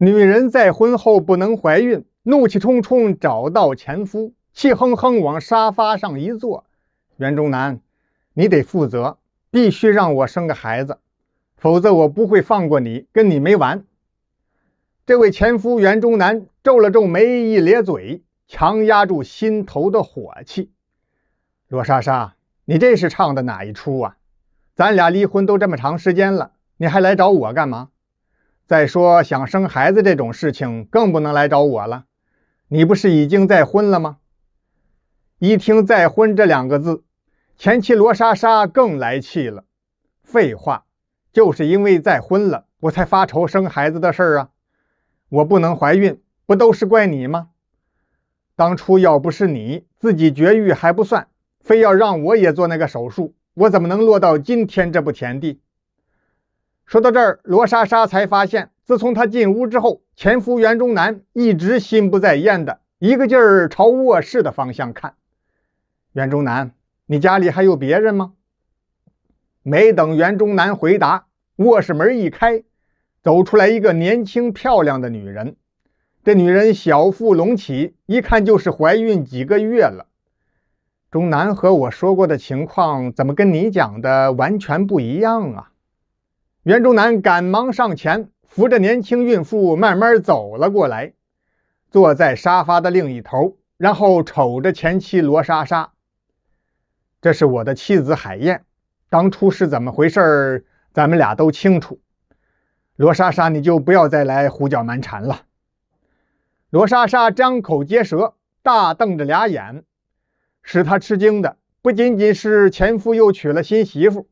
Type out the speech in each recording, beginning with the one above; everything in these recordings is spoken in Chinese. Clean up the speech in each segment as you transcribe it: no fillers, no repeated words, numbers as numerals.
女人再婚后不能怀孕，怒气冲冲找到前夫，气哼哼往沙发上一坐。袁中南，你得负责，必须让我生个孩子，否则我不会放过你，跟你没完。这位前夫袁中南皱了皱眉，一咧嘴，强压住心头的火气。罗莎莎，你这是唱的哪一出啊？咱俩离婚都这么长时间了，你还来找我干嘛？再说想生孩子这种事情更不能来找我了，你不是已经再婚了吗？一听再婚这两个字，前妻罗莎莎更来气了。废话，就是因为再婚了，我才发愁生孩子的事儿啊。我不能怀孕，不都是怪你吗？当初要不是你自己绝育还不算，非要让我也做那个手术，我怎么能落到今天这步田地？说到这儿，罗莎莎才发现，自从她进屋之后，前夫袁中南一直心不在焉的一个劲儿朝卧室的方向看。袁中南，你家里还有别人吗？没等袁中南回答，卧室门一开，走出来一个年轻漂亮的女人。这女人小腹隆起，一看就是怀孕几个月了。中南和我说过的情况怎么跟你讲的完全不一样啊？袁中南赶忙上前，扶着年轻孕妇慢慢走了过来，坐在沙发的另一头，然后瞅着前妻罗莎莎。这是我的妻子海燕，当初是怎么回事，咱们俩都清楚。罗莎莎，你就不要再来胡搅蛮缠了。罗莎莎张口结舌，大瞪着俩眼。使她吃惊的不仅仅是前夫又娶了新媳妇，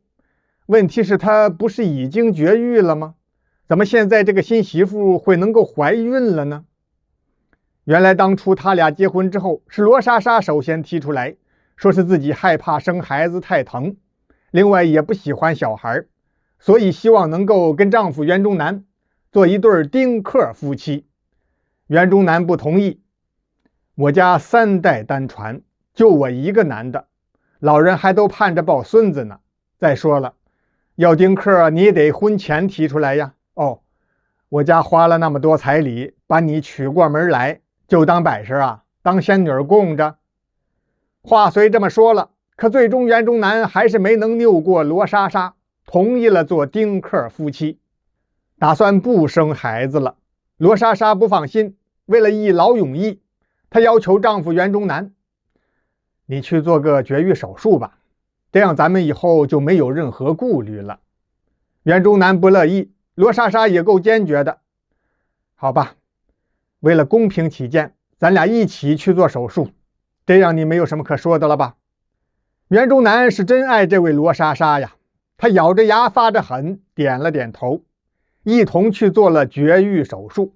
问题是她不是已经绝育了吗？怎么现在这个新媳妇会能够怀孕了呢？原来当初他俩结婚之后，是罗莎莎首先提出来，说是自己害怕生孩子太疼，另外也不喜欢小孩，所以希望能够跟丈夫袁中南做一对丁克夫妻。袁中南不同意，我家3代单传，就我一个男的，老人还都盼着抱孙子呢。再说了，要丁克你也得婚前提出来呀。哦，我家花了那么多彩礼把你娶过门来，就当摆设啊，当仙女供着。话虽这么说了，可最终袁中南还是没能拗过罗莎莎，同意了做丁克夫妻，打算不生孩子了。罗莎莎不放心，为了一劳永逸，她要求丈夫袁中南，你去做个绝育手术吧，这样咱们以后就没有任何顾虑了。袁中南不乐意，罗莎莎也够坚决的。好吧，为了公平起见，咱俩一起去做手术，这样你没有什么可说的了吧？袁中南是真爱这位罗莎莎呀，他咬着牙发着狠，点了点头，一同去做了绝育手术。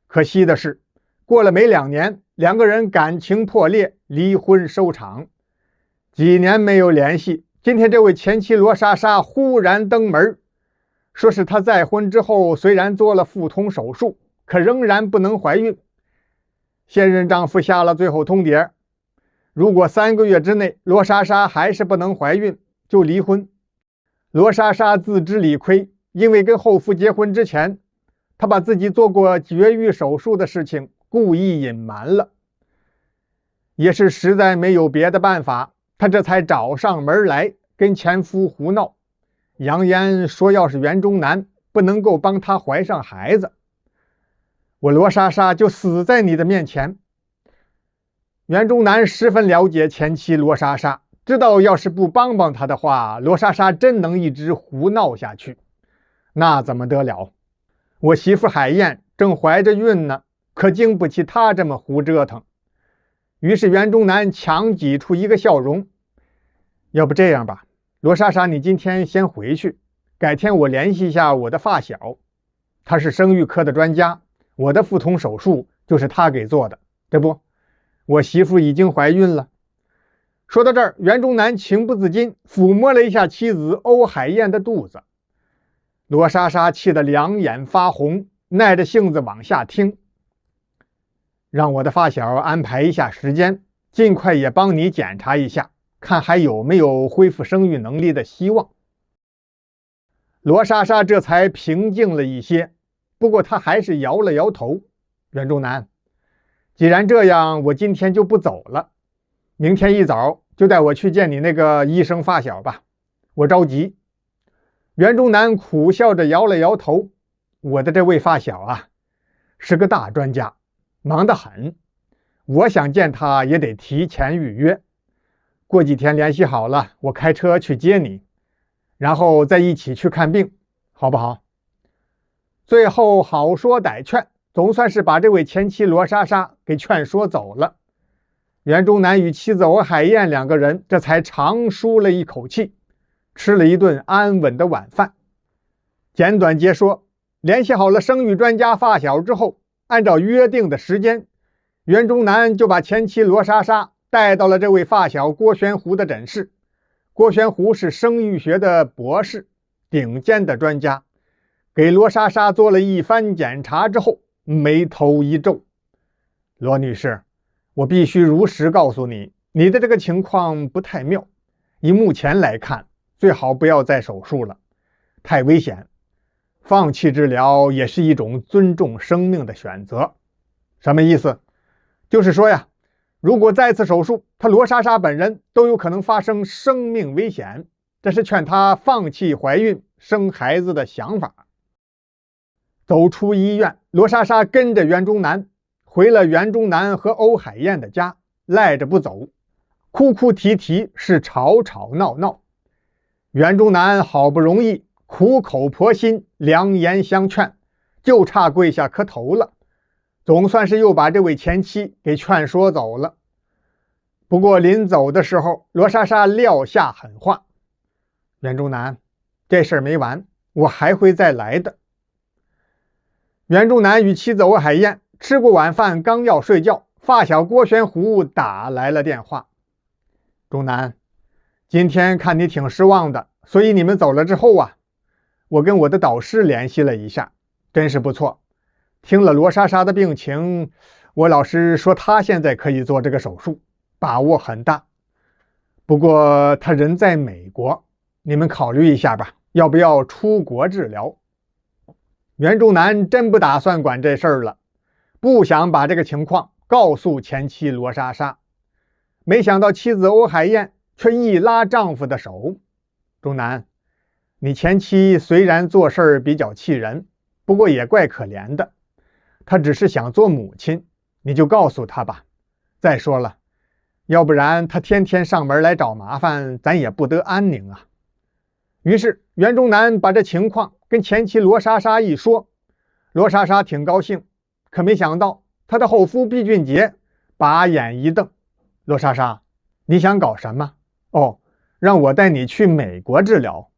可惜的是，过了没2年，两个人感情破裂，离婚收场。几年没有联系，今天这位前妻罗莎莎忽然登门，说是她再婚之后虽然做了腹通手术，可仍然不能怀孕。现任丈夫下了最后通牒，如果3个月之内罗莎莎还是不能怀孕，就离婚。罗莎莎自知理亏，因为跟后夫结婚之前，她把自己做过绝育手术的事情故意隐瞒了。也是实在没有别的办法，她这才找上门来跟前夫胡闹，扬言说要是袁中南不能够帮她怀上孩子，我罗莎莎就死在你的面前。袁中南十分了解前妻罗莎莎，知道要是不帮帮她的话，罗莎莎真能一直胡闹下去，那怎么得了？我媳妇海燕正怀着孕呢，可经不起她这么胡折腾。于是袁中南强挤出一个笑容，要不这样吧，罗莎莎，你今天先回去，改天我联系一下我的发小，他是生育科的专家，我的腹通手术就是他给做的，这不，我媳妇已经怀孕了。说到这儿，袁中南情不自禁抚摸了一下妻子欧海燕的肚子。罗莎莎气得两眼发红，耐着性子往下听，让我的发小安排一下时间，尽快也帮你检查一下，看还有没有恢复生育能力的希望。罗莎莎这才平静了一些，不过他还是摇了摇头。袁中南，既然这样，我今天就不走了，明天一早就带我去见你那个医生发小吧，我着急。袁中南苦笑着摇了摇头，我的这位发小啊，是个大专家，忙得很，我想见他也得提前预约。过几天联系好了，我开车去接你，然后再一起去看病，好不好？最后好说歹劝，总算是把这位前妻罗莎莎给劝说走了。袁中南与妻子欧海燕两个人这才长舒了一口气，吃了一顿安稳的晚饭。简短截说，联系好了生育专家发小之后，按照约定的时间，袁中南就把前妻罗莎莎带到了这位发小郭玄湖的诊室。郭玄湖是生育学的博士，顶尖的专家，给罗莎莎做了一番检查之后，眉头一皱：罗女士，我必须如实告诉你，你的这个情况不太妙，以目前来看，最好不要再手术了，太危险。放弃治疗也是一种尊重生命的选择。什么意思？就是说呀，如果再次手术，她罗莎莎本人都有可能发生生命危险，这是劝她放弃怀孕生孩子的想法。走出医院，罗莎莎跟着袁中南回了袁中南和欧海燕的家，赖着不走，哭哭啼啼，是吵吵闹闹。袁中南好不容易苦口婆心良言相劝，就差跪下磕头了，总算是又把这位前妻给劝说走了。不过临走的时候，罗莎莎撂下狠话：袁中南，这事儿没完，我还会再来的。袁中南与妻子欧海燕吃过晚饭，刚要睡觉，发小郭玄湖打来了电话：中南，今天看你挺失望的，所以你们走了之后啊，我跟我的导师联系了一下，真是不错。听了罗莎莎的病情，我老师说她现在可以做这个手术，把握很大。不过她人在美国，你们考虑一下吧，要不要出国治疗？袁中南真不打算管这事儿了，不想把这个情况告诉前妻罗莎莎。没想到妻子欧海燕却一拉丈夫的手：中南，你前妻虽然做事比较气人，不过也怪可怜的，她只是想做母亲，你就告诉她吧。再说了，要不然她天天上门来找麻烦，咱也不得安宁啊。于是袁中南把这情况跟前妻罗莎莎一说，罗莎莎挺高兴，可没想到她的后夫毕俊杰把眼一瞪：罗莎莎，你想搞什么？哦，让我带你去美国治疗？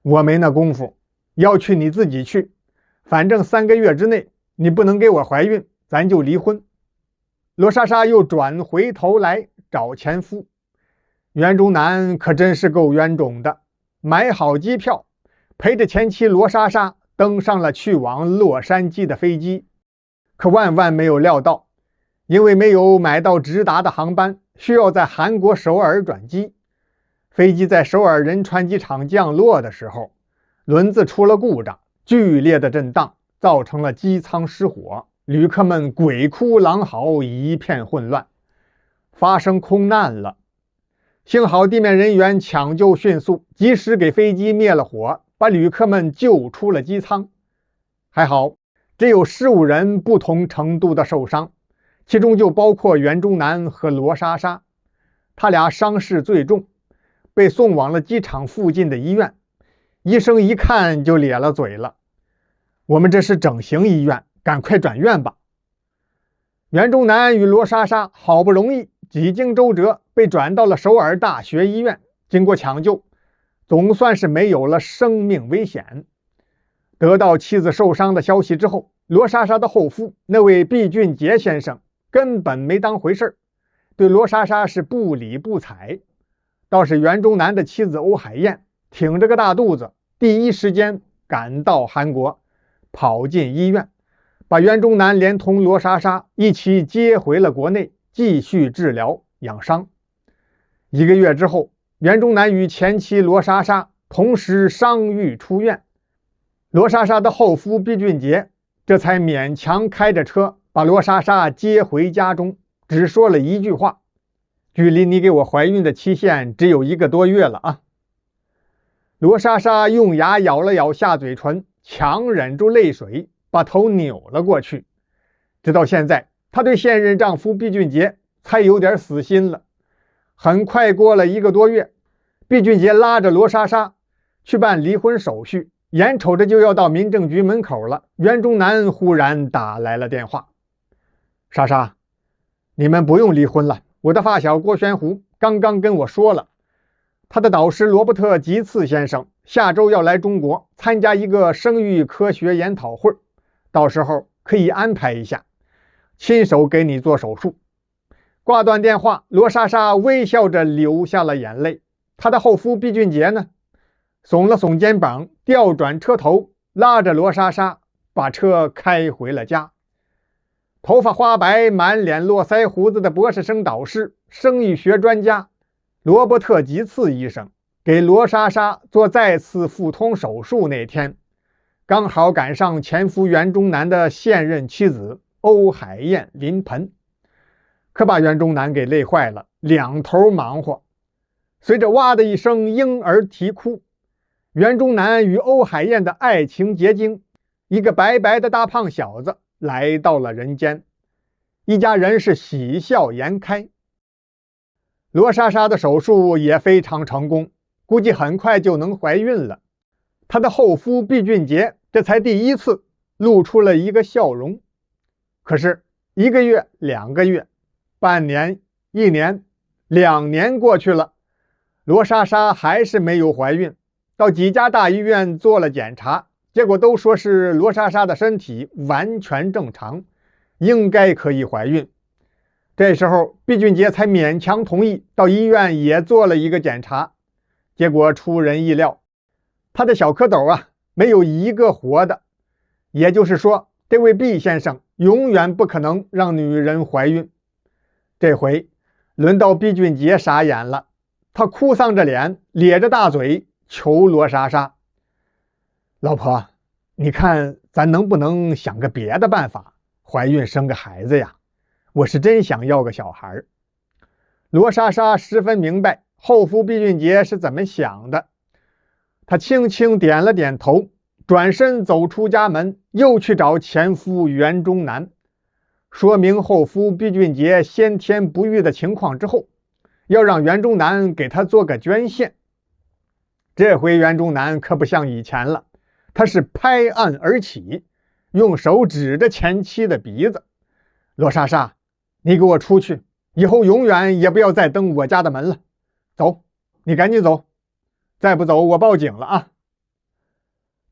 我没那功夫，要去你自己去，反正3个月之内你不能给我怀孕，咱就离婚。罗莎莎又转回头来找前夫。袁中南可真是够冤种的，买好机票，陪着前妻罗莎莎登上了去往洛杉矶的飞机。可万万没有料到，因为没有买到直达的航班，需要在韩国首尔转机。飞机在首尔仁川机场降落的时候，轮子出了故障，剧烈的震荡造成了机舱失火，旅客们鬼哭狼嚎，一片混乱，发生空难了。幸好地面人员抢救迅速，及时给飞机灭了火，把旅客们救出了机舱。还好只有15人不同程度的受伤，其中就包括袁中南和罗莎莎，他俩伤势最重，被送往了机场附近的医院。医生一看就咧了嘴了：我们这是整形医院，赶快转院吧。袁中南与罗莎莎好不容易几经周折被转到了首尔大学医院，经过抢救，总算是没有了生命危险。得到妻子受伤的消息之后，罗莎莎的后夫那位毕俊杰先生根本没当回事，对罗莎莎是不理不睬。倒是袁中南的妻子欧海燕挺着个大肚子，第一时间赶到韩国，跑进医院，把袁中南连同罗莎莎一起接回了国内，继续治疗养伤。1个月之后，袁中南与前妻罗莎莎同时伤愈出院。罗莎莎的后夫毕俊杰这才勉强开着车把罗莎莎接回家中，只说了一句话：距离你给我怀孕的期限只有1个多月了啊。罗莎莎用牙咬了咬下嘴唇，强忍住泪水，把头扭了过去。直到现在，她对现任丈夫毕俊杰才有点死心了。很快过了1个多月，毕俊杰拉着罗莎莎去办离婚手续，眼瞅着就要到民政局门口了，袁中南忽然打来了电话：莎莎，你们不用离婚了，我的发小郭玄湖刚刚跟我说了，他的导师罗伯特·吉次先生下周要来中国参加一个生育科学研讨会，到时候可以安排一下，亲手给你做手术。挂断电话，罗莎莎微笑着流下了眼泪。她的后夫毕俊杰呢，耸了耸肩膀，调转车头，拉着罗莎莎把车开回了家。头发花白、满脸络腮胡子的博士生导师、生育学专家罗伯特·吉次医生给罗莎莎做再次腹通手术那天，刚好赶上前夫袁中南的现任妻子欧海燕临盆，可把袁中南给累坏了，两头忙活。随着哇的一声婴儿啼哭，袁中南与欧海燕的爱情结晶，一个白白的大胖小子来到了人间，一家人是喜笑颜开。罗莎莎的手术也非常成功，估计很快就能怀孕了。她的后夫毕俊杰这才第一次露出了一个笑容。可是1个月、2个月、半年、1年、2年过去了，罗莎莎还是没有怀孕。到几家大医院做了检查，结果都说是罗莎莎的身体完全正常，应该可以怀孕。这时候毕俊杰才勉强同意到医院也做了一个检查，结果出人意料，他的小蝌蚪没有一个活的。也就是说，这位毕先生永远不可能让女人怀孕。这回轮到毕俊杰傻眼了，他哭丧着脸，咧着大嘴求罗莎莎：老婆，你看咱能不能想个别的办法，怀孕生个孩子呀？我是真想要个小孩。罗莎莎十分明白后夫毕俊杰是怎么想的，他轻轻点了点头，转身走出家门，又去找前夫袁中南，说明后夫毕俊杰先天不育的情况之后，要让袁中南给他做个捐献。这回袁中南可不像以前了，他是拍案而起，用手指着前妻的鼻子：罗莎莎，你给我出去，以后永远也不要再登我家的门了。走，你赶紧走，再不走我报警了啊！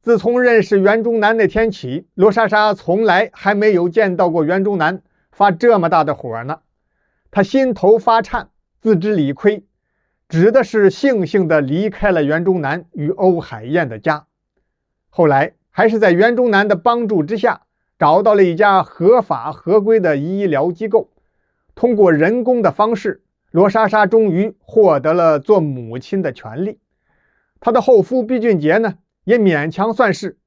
自从认识袁中南那天起，罗莎莎从来还没有见到过袁中南发这么大的火呢。她心头发颤，自知理亏，只的是悻悻地离开了袁中南与欧海燕的家。后来还是在袁中南的帮助之下，找到了一家合法合规的医疗机构，通过人工的方式，罗莎莎终于获得了做母亲的权利。她的后夫毕俊杰呢，也勉强算是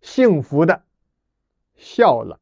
幸福的笑了。